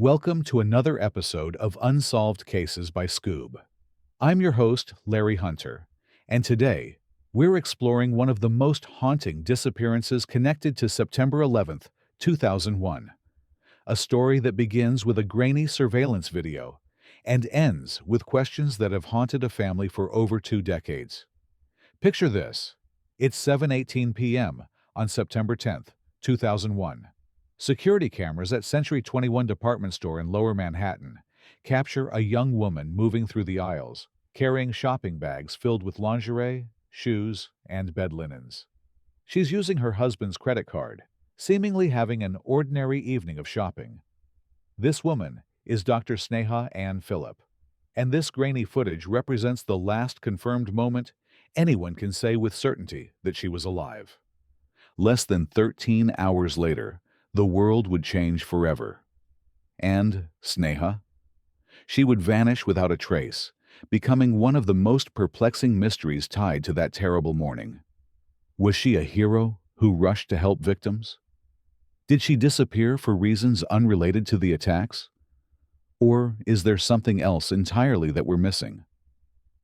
Welcome to another episode of Unsolved Cases by Skoob. I'm your host, Larry Hunter, and today we're exploring one of the most haunting disappearances connected to September 11th, 2001. A story that begins with a grainy surveillance video and ends with questions that have haunted a family for over 2 decades. Picture this. It's 7:18 p.m. on September 10th, 2001. Security cameras at Century 21 department store in Lower Manhattan capture a young woman moving through the aisles, carrying shopping bags filled with lingerie, shoes, and bed linens. She's using her husband's credit card, seemingly having an ordinary evening of shopping. This woman is Dr. Sneha Anne Philip, and this grainy footage represents the last confirmed moment anyone can say with certainty that she was alive. Less than 13 hours later, the world would change forever. And Sneha? She would vanish without a trace, becoming one of the most perplexing mysteries tied to that terrible morning. Was she a hero who rushed to help victims? Did she disappear for reasons unrelated to the attacks? Or is there something else entirely that we're missing?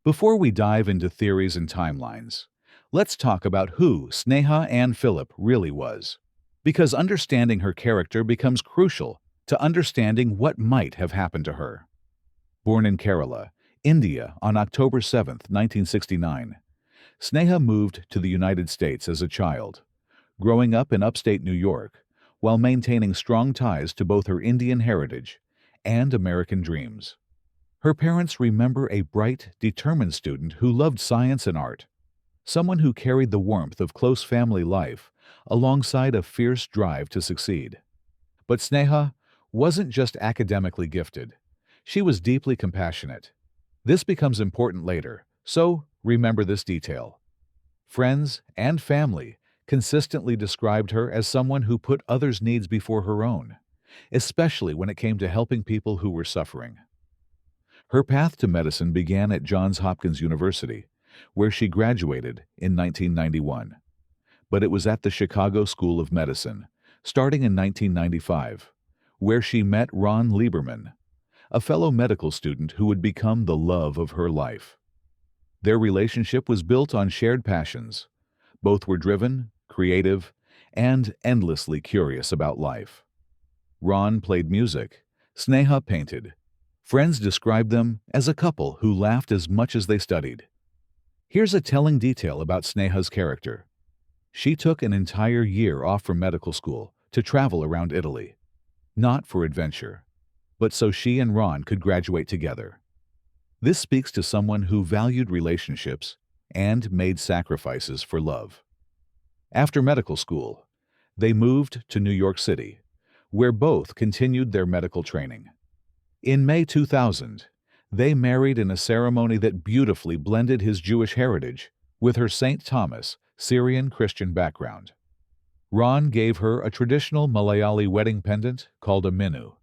Before we dive into theories and timelines, let's talk about who Sneha Anne Philip really was, because understanding her character becomes crucial to understanding what might have happened to her. Born in Kerala, India on October 7, 1969, Sneha moved to the United States as a child, growing up in upstate New York while maintaining strong ties to both her Indian heritage and American dreams. Her parents remember a bright, determined student who loved science and art, someone who carried the warmth of close family life alongside a fierce drive to succeed. But Sneha wasn't just academically gifted. She was deeply compassionate. This becomes important later, so remember this detail. Friends and family consistently described her as someone who put others' needs before her own, especially when it came to helping people who were suffering. Her path to medicine began at Johns Hopkins University, where she graduated in 1991. But it was at the Chicago School of Medicine, starting in 1995, where she met Ron Lieberman, a fellow medical student who would become the love of her life. Their relationship was built on shared passions. Both were driven, creative, and endlessly curious about life. Ron played music, Sneha painted. Friends described them as a couple who laughed as much as they studied. Here's a telling detail about Sneha's character. She took an entire year off from medical school to travel around Italy. Not for adventure, but so she and Ron could graduate together. This speaks to someone who valued relationships and made sacrifices for love. After medical school, they moved to New York City, where both continued their medical training. In May 2000, they married in a ceremony that beautifully blended his Jewish heritage with her St. Thomas Syrian Christian background. Ron gave her a traditional Malayali wedding pendant called a minu,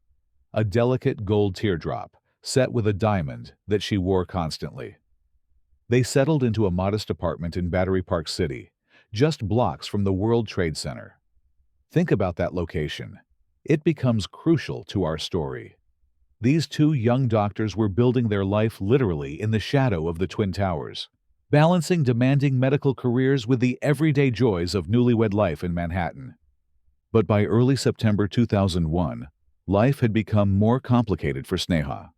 a delicate gold teardrop set with a diamond that she wore constantly. They settled into a modest apartment in Battery Park City, just blocks from the World Trade Center. Think about that location. It becomes crucial to our story. These two young doctors were building their life literally in the shadow of the Twin Towers, balancing demanding medical careers with the everyday joys of newlywed life in Manhattan. But by early September 2001, life had become more complicated for Sneha.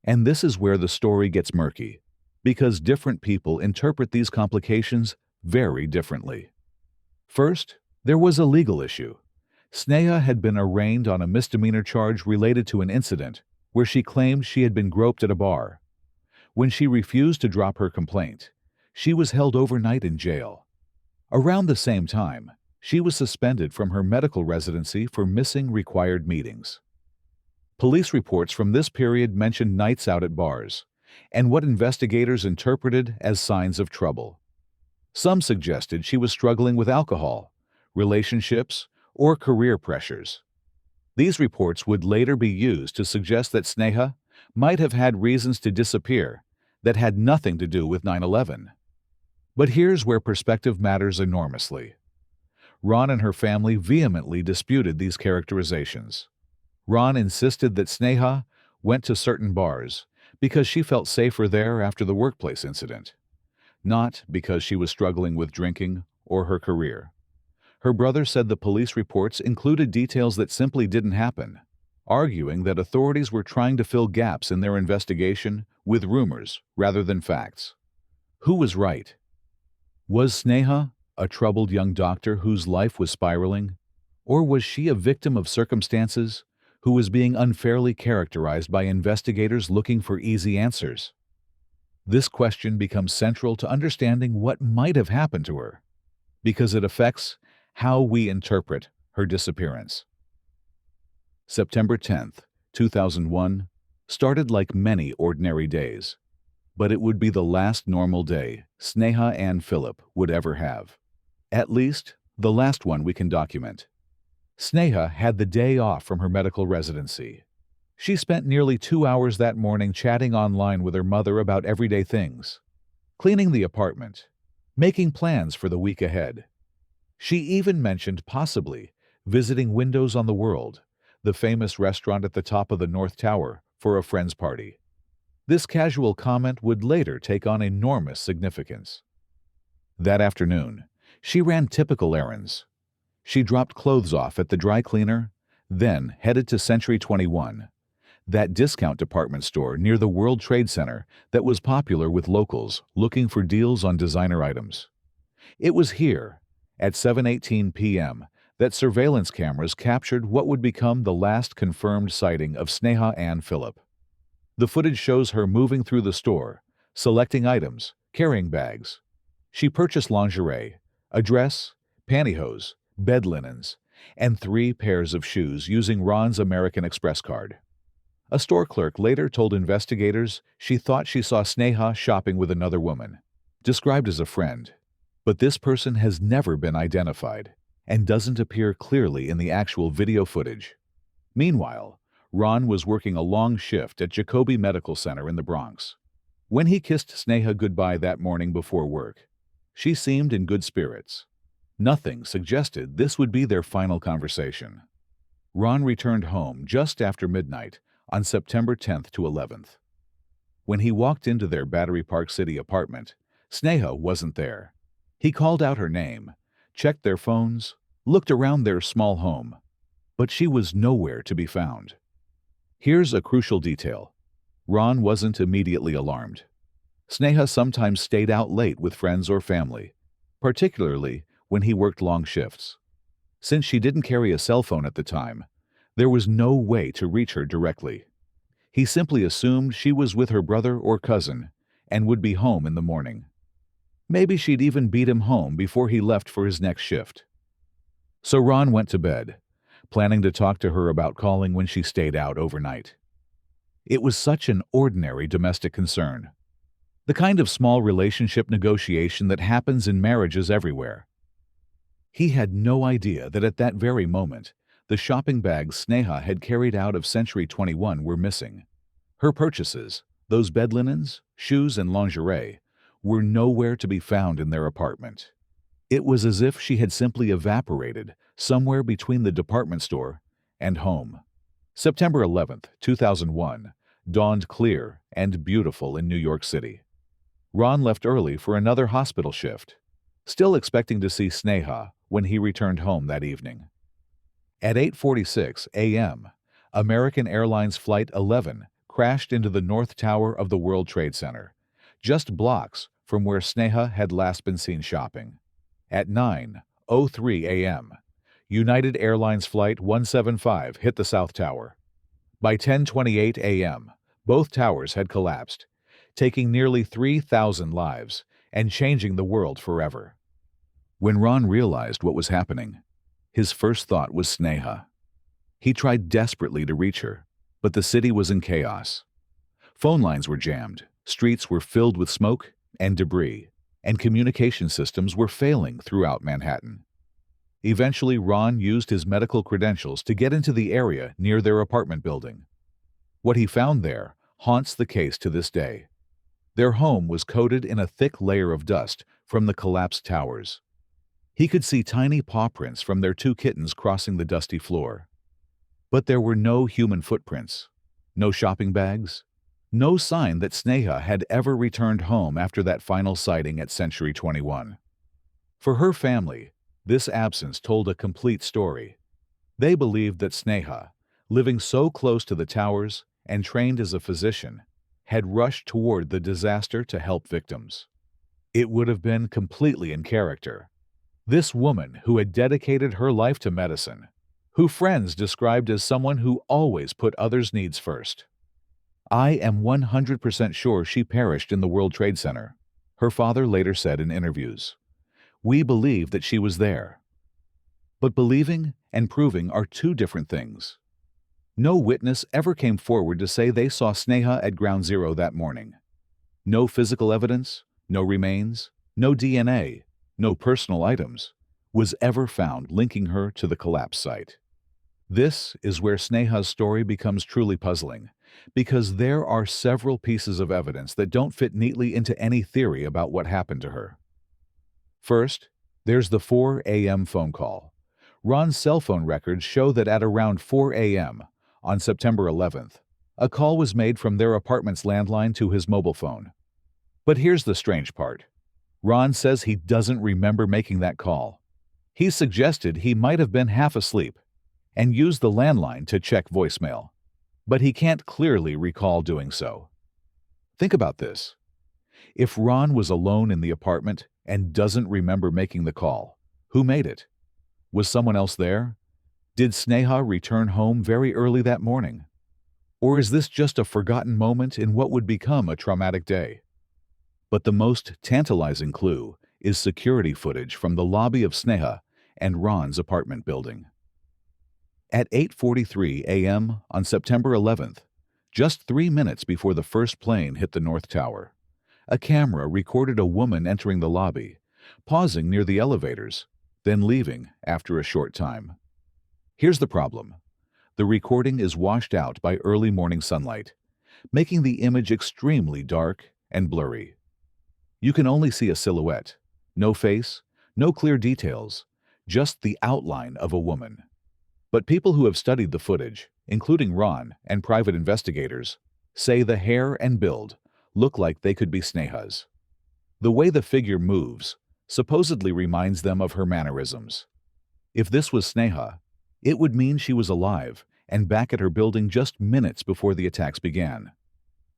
And this is where the story gets murky, because different people interpret these complications very differently. First, there was a legal issue. Sneha had been arraigned on a misdemeanor charge related to an incident where she claimed she had been groped at a bar. When she refused to drop her complaint, she was held overnight in jail. Around the same time, she was suspended from her medical residency for missing required meetings. Police reports from this period mentioned nights out at bars and what investigators interpreted as signs of trouble. Some suggested she was struggling with alcohol, relationships, or career pressures. These reports would later be used to suggest that Sneha might have had reasons to disappear that had nothing to do with 9/11. But here's where perspective matters enormously. Ron and her family vehemently disputed these characterizations. Ron insisted that Sneha went to certain bars because she felt safer there after the workplace incident, not because she was struggling with drinking or her career. Her brother said the police reports included details that simply didn't happen, arguing that authorities were trying to fill gaps in their investigation with rumors rather than facts. Who was right? Was Sneha a troubled young doctor whose life was spiraling? Or was she a victim of circumstances who was being unfairly characterized by investigators looking for easy answers? This question becomes central to understanding what might have happened to her, because it affects how we interpret her disappearance. September 10th, 2001, started like many ordinary days, but it would be the last normal day Sneha Anne Philip would ever have. At least, the last one we can document. Sneha had the day off from her medical residency. She spent nearly 2 hours that morning chatting online with her mother about everyday things, cleaning the apartment, making plans for the week ahead. She even mentioned possibly visiting Windows on the World, the famous restaurant at the top of the North Tower, for a friend's party. This casual comment would later take on enormous significance. That afternoon, she ran typical errands. She dropped clothes off at the dry cleaner, then headed to Century 21, that discount department store near the World Trade Center that was popular with locals looking for deals on designer items. It was here, at 7:18 p.m., that surveillance cameras captured what would become the last confirmed sighting of Sneha Anne Philip. The footage shows her moving through the store, selecting items, carrying bags. She purchased lingerie, a dress, pantyhose, bed linens, and 3 pairs of shoes using Ron's American Express card. A store clerk later told investigators she thought she saw Sneha shopping with another woman, described as a friend, but this person has never been identified and doesn't appear clearly in the actual video footage. Meanwhile, Ron was working a long shift at Jacobi Medical Center in the Bronx. When he kissed Sneha goodbye that morning before work, she seemed in good spirits. Nothing suggested this would be their final conversation. Ron returned home just after midnight on September 10th to 11th. When he walked into their Battery Park City apartment, Sneha wasn't there. He called out her name, checked their phones, looked around their small home, but she was nowhere to be found. Here's a crucial detail. Ron wasn't immediately alarmed. Sneha sometimes stayed out late with friends or family, particularly when he worked long shifts. Since she didn't carry a cell phone at the time, there was no way to reach her directly. He simply assumed she was with her brother or cousin and would be home in the morning. Maybe she'd even beat him home before he left for his next shift. So Ron went to bed, planning to talk to her about calling when she stayed out overnight. It was such an ordinary domestic concern, the kind of small relationship negotiation that happens in marriages everywhere. He had no idea that at that very moment, the shopping bags Sneha had carried out of Century 21 were missing. Her purchases, those bed linens, shoes, and lingerie, were nowhere to be found in their apartment. It was as if she had simply evaporated somewhere between the department store and home. September 11th, 2001, dawned clear and beautiful in New York City. Ron left early for another hospital shift, still expecting to see Sneha when he returned home that evening. At 8:46 a.m., American Airlines Flight 11 crashed into the North Tower of the World Trade Center, just blocks from where Sneha had last been seen shopping. At 9:03 a.m., United Airlines Flight 175 hit the South Tower. By 10:28 a.m., both towers had collapsed, taking nearly 3,000 lives and changing the world forever. When Ron realized what was happening, his first thought was Sneha. He tried desperately to reach her, but the city was in chaos. Phone lines were jammed, streets were filled with smoke and debris, and communication systems were failing throughout Manhattan. Eventually, Ron used his medical credentials to get into the area near their apartment building. What he found there haunts the case to this day. Their home was coated in a thick layer of dust from the collapsed towers. He could see tiny paw prints from their 2 kittens crossing the dusty floor. But there were no human footprints, no shopping bags, no sign that Sneha had ever returned home after that final sighting at Century 21. For her family, this absence told a complete story. They believed that Sneha, living so close to the towers and trained as a physician, had rushed toward the disaster to help victims. It would have been completely in character. This woman who had dedicated her life to medicine, who friends described as someone who always put others' needs first. I am 100% sure she perished in the World Trade Center, her father later said in interviews. We believe that she was there. But believing and proving are two different things. No witness ever came forward to say they saw Sneha at Ground Zero that morning. No physical evidence, no remains, no DNA, no personal items was ever found linking her to the collapse site. This is where Sneha's story becomes truly puzzling, because there are several pieces of evidence that don't fit neatly into any theory about what happened to her. First, there's the 4 a.m. phone call. Ron's cell phone records show that at around 4 a.m. on September 11th, a call was made from their apartment's landline to his mobile phone. But here's the strange part. Ron says he doesn't remember making that call. He suggested he might have been half asleep and used the landline to check voicemail, but he can't clearly recall doing so. Think about this. If Ron was alone in the apartment and doesn't remember making the call, who made it? Was someone else there? Did Sneha return home very early that morning? Or is this just a forgotten moment in what would become a traumatic day? But the most tantalizing clue is security footage from the lobby of Sneha and Ron's apartment building. At 8:43 a.m. on September 11th, just 3 minutes before the first plane hit the North Tower, a camera recorded a woman entering the lobby, pausing near the elevators, then leaving after a short time. Here's the problem. The recording is washed out by early morning sunlight, making the image extremely dark and blurry. You can only see a silhouette, no face, no clear details, just the outline of a woman. But people who have studied the footage, including Ron and private investigators, say the hair and build look like they could be Sneha's. The way the figure moves supposedly reminds them of her mannerisms. If this was Sneha, it would mean she was alive and back at her building just minutes before the attacks began.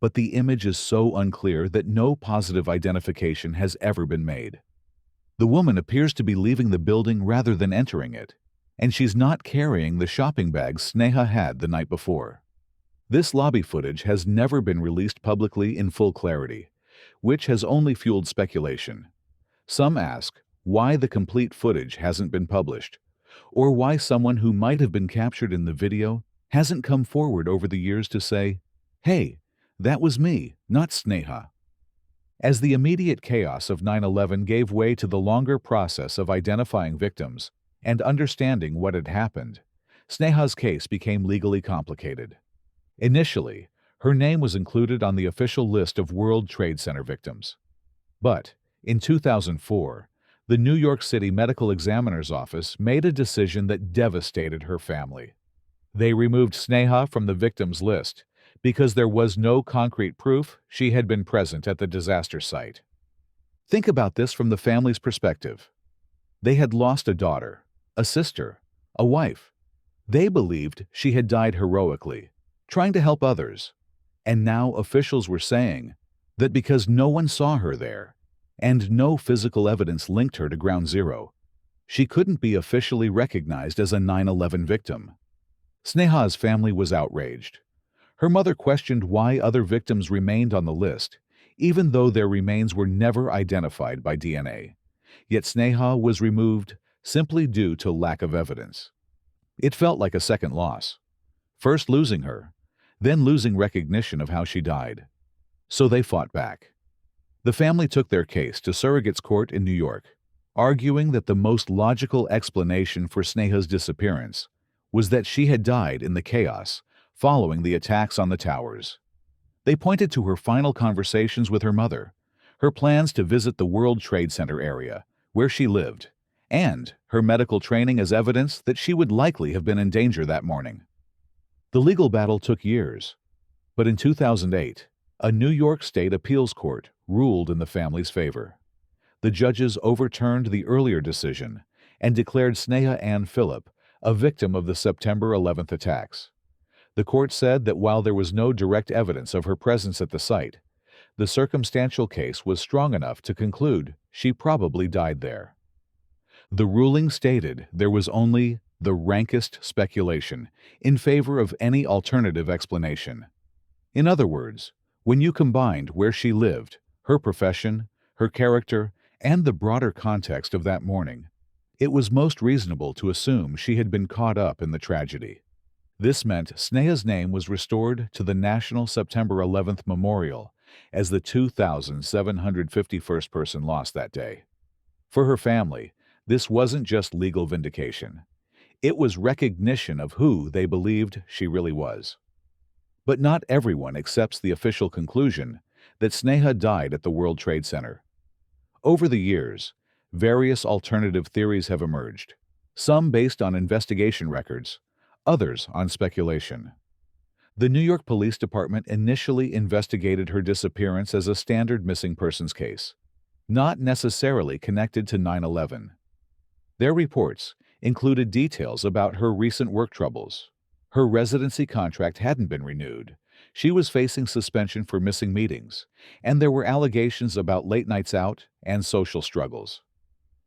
But the image is so unclear that no positive identification has ever been made. The woman appears to be leaving the building rather than entering it, and she's not carrying the shopping bags Sneha had the night before. This lobby footage has never been released publicly in full clarity, which has only fueled speculation. Some ask why the complete footage hasn't been published, or why someone who might have been captured in the video hasn't come forward over the years to say, "Hey, that was me, not Sneha." As the immediate chaos of 9/11 gave way to the longer process of identifying victims and understanding what had happened, Sneha's case became legally complicated. Initially, her name was included on the official list of World Trade Center victims. But in 2004, the New York City Medical Examiner's Office made a decision that devastated her family. They removed Sneha from the victims list because there was no concrete proof she had been present at the disaster site. Think about this from the family's perspective. They had lost a daughter, a sister, a wife. They believed she had died heroically, trying to help others. And now officials were saying that because no one saw her there, and no physical evidence linked her to Ground Zero, she couldn't be officially recognized as a 9/11 victim. Sneha's family was outraged. Her mother questioned why other victims remained on the list, even though their remains were never identified by DNA. Yet Sneha was removed simply due to lack of evidence. It felt like a second loss. First losing her, then losing recognition of how she died. So they fought back. The family took their case to surrogates court in New York, arguing that the most logical explanation for Sneha's disappearance was that she had died in the chaos following the attacks on the towers. They pointed to her final conversations with her mother, her plans to visit the World Trade Center area, where she lived, and her medical training as evidence that she would likely have been in danger that morning. The legal battle took years, but in 2008, a New York State appeals court ruled in the family's favor. The judges overturned the earlier decision and declared Sneha Anne Philip a victim of the September 11th attacks. The court said that while there was no direct evidence of her presence at the site, the circumstantial case was strong enough to conclude she probably died there. The ruling stated there was only the rankest speculation in favor of any alternative explanation. In other words, when you combined where she lived, her profession, her character, and the broader context of that morning, it was most reasonable to assume she had been caught up in the tragedy. This meant Sneha's name was restored to the National September 11th Memorial as the 2,751st person lost that day. For her family, this wasn't just legal vindication. It was recognition of who they believed she really was. But not everyone accepts the official conclusion that Sneha died at the World Trade Center. Over the years, various alternative theories have emerged, some based on investigation records, others on speculation. The New York Police Department initially investigated her disappearance as a standard missing persons case, not necessarily connected to 9/11. Their reports included details about her recent work troubles. Her residency contract hadn't been renewed, she was facing suspension for missing meetings, and there were allegations about late nights out and social struggles.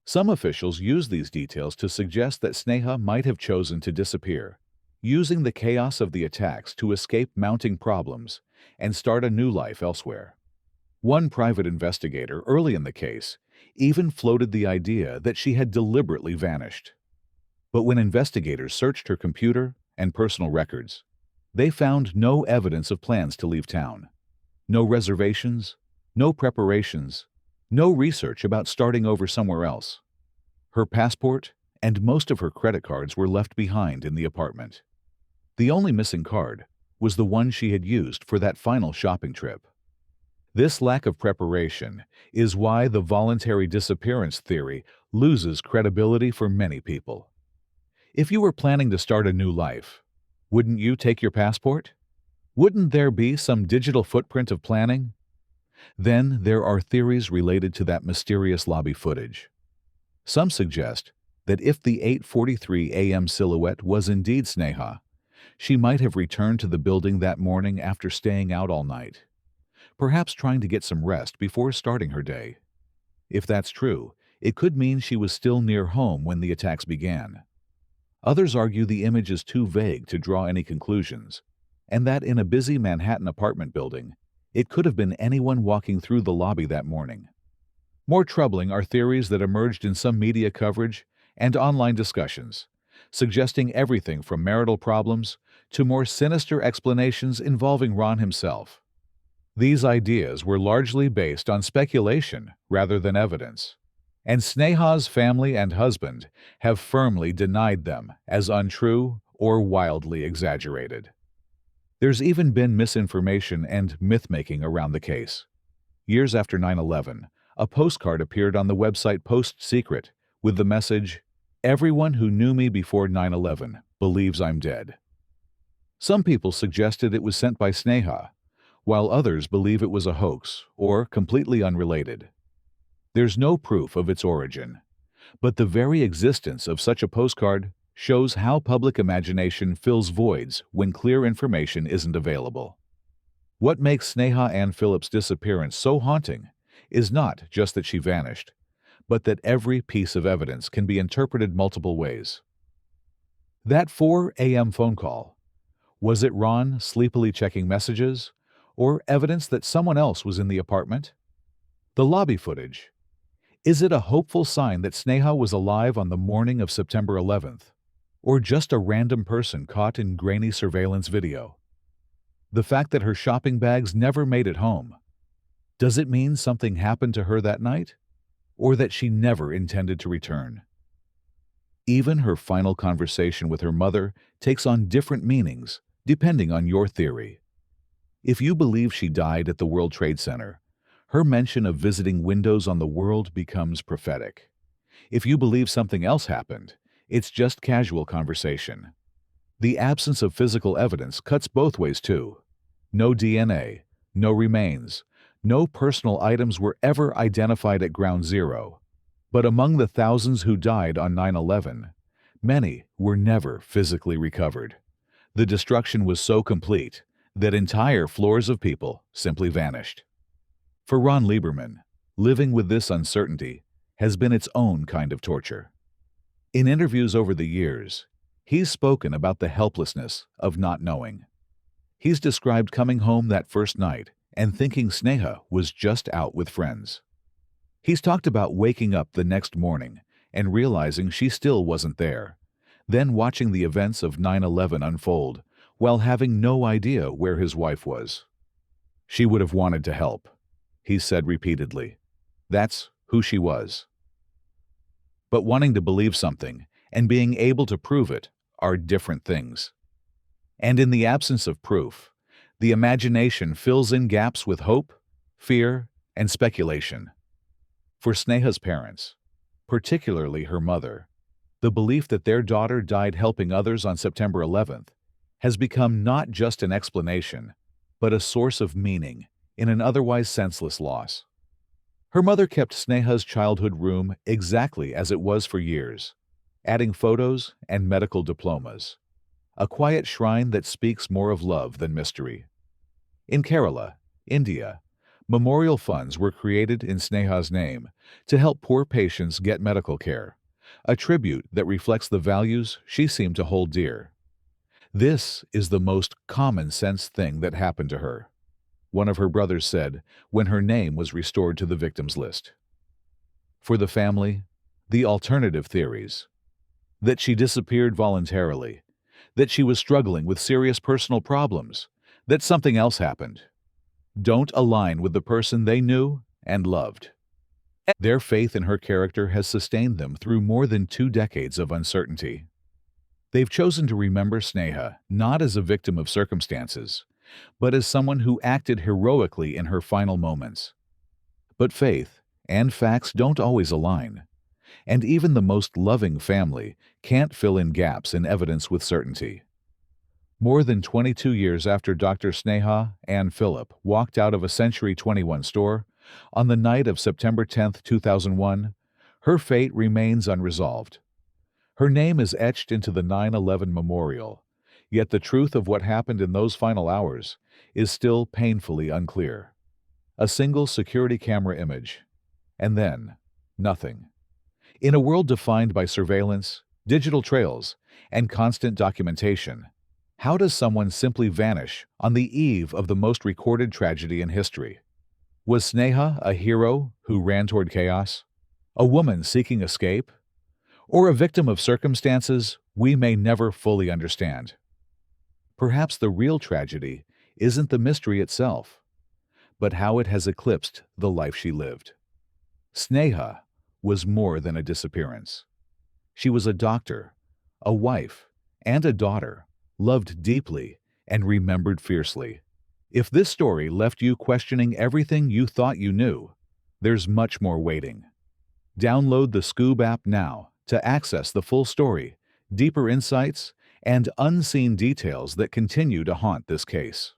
Some officials used these details to suggest that Sneha might have chosen to disappear, using the chaos of the attacks to escape mounting problems and start a new life elsewhere. One private investigator early in the case even floated the idea that she had deliberately vanished. But when investigators searched her computer and personal records, they found no evidence of plans to leave town. No reservations, no preparations, no research about starting over somewhere else. Her passport and most of her credit cards were left behind in the apartment. The only missing card was the one she had used for that final shopping trip. This lack of preparation is why the voluntary disappearance theory loses credibility for many people. If you were planning to start a new life, wouldn't you take your passport? Wouldn't there be some digital footprint of planning? Then there are theories related to that mysterious lobby footage. Some suggest that if the 8:43 a.m. silhouette was indeed Sneha, she might have returned to the building that morning after staying out all night, perhaps trying to get some rest before starting her day. If that's true, it could mean she was still near home when the attacks began. Others argue the image is too vague to draw any conclusions, and that in a busy Manhattan apartment building, it could have been anyone walking through the lobby that morning. More troubling are theories that emerged in some media coverage and online discussions, suggesting everything from marital problems to more sinister explanations involving Ron himself. These ideas were largely based on speculation rather than evidence, and Sneha's family and husband have firmly denied them as untrue or wildly exaggerated. There's even been misinformation and myth-making around the case. Years after 9/11, a postcard appeared on the website Post Secret with the message, "Everyone who knew me before 9/11 believes I'm dead." Some people suggested it was sent by Sneha, while others believe it was a hoax or completely unrelated. There's no proof of its origin, but the very existence of such a postcard shows how public imagination fills voids when clear information isn't available. What makes Sneha Anne Philip's disappearance so haunting is not just that she vanished, but that every piece of evidence can be interpreted multiple ways. That 4 a.m. phone call, was it Ron sleepily checking messages, or evidence that someone else was in the apartment? The lobby footage, is it a hopeful sign that Sneha was alive on the morning of September 11th, or just a random person caught in grainy surveillance video? The fact that her shopping bags never made it home, does it mean something happened to her that night, or that she never intended to return? Even her final conversation with her mother takes on different meanings depending on your theory. If you believe she died at the World Trade Center, her mention of visiting windows on the world becomes prophetic. If you believe something else happened, it's just casual conversation. The absence of physical evidence cuts both ways too. No DNA, no remains, no personal items were ever identified at ground zero. But among the thousands who died on 9/11, many were never physically recovered. The destruction was so complete that entire floors of people simply vanished. For Ron Lieberman, living with this uncertainty has been its own kind of torture. In interviews over the years, he's spoken about the helplessness of not knowing. He's described coming home that first night and thinking Sneha was just out with friends. He's talked about waking up the next morning and realizing she still wasn't there, then watching the events of 9/11 unfold while having no idea where his wife was. She would have wanted to help, he said repeatedly. That's who she was. But wanting to believe something and being able to prove it are different things. And in the absence of proof, the imagination fills in gaps with hope, fear, and speculation. For Sneha's parents, particularly her mother, the belief that their daughter died helping others on September 11th has become not just an explanation, but a source of meaning in an otherwise senseless loss. Her mother kept Sneha's childhood room exactly as it was for years, adding photos and medical diplomas, a quiet shrine that speaks more of love than mystery. In Kerala, India, memorial funds were created in Sneha's name to help poor patients get medical care, a tribute that reflects the values she seemed to hold dear. This is the most common-sense thing that happened to her, one of her brothers said when her name was restored to the victims list. For the family, the alternative theories, that she disappeared voluntarily, that she was struggling with serious personal problems, that something else happened, don't align with the person they knew and loved. Their faith in her character has sustained them through more than 2 decades of uncertainty. They've chosen to remember Sneha not as a victim of circumstances, but as someone who acted heroically in her final moments. But faith and facts don't always align, and even the most loving family can't fill in gaps in evidence with certainty. More than 22 years after Dr. Sneha Anne Philip walked out of a Century 21 store, on the night of September 10, 2001, her fate remains unresolved. Her name is etched into the 9/11 memorial, yet the truth of what happened in those final hours is still painfully unclear. A single security camera image, and then nothing. In a world defined by surveillance, digital trails, and constant documentation, how does someone simply vanish on the eve of the most recorded tragedy in history? Was Sneha a hero who ran toward chaos? A woman seeking escape? Or a victim of circumstances we may never fully understand? Perhaps the real tragedy isn't the mystery itself, but how it has eclipsed the life she lived. Sneha was more than a disappearance. She was a doctor, a wife, and a daughter, loved deeply and remembered fiercely. If this story left you questioning everything you thought you knew, there's much more waiting. Download the Skoob app now to access the full story, deeper insights, and unseen details that continue to haunt this case.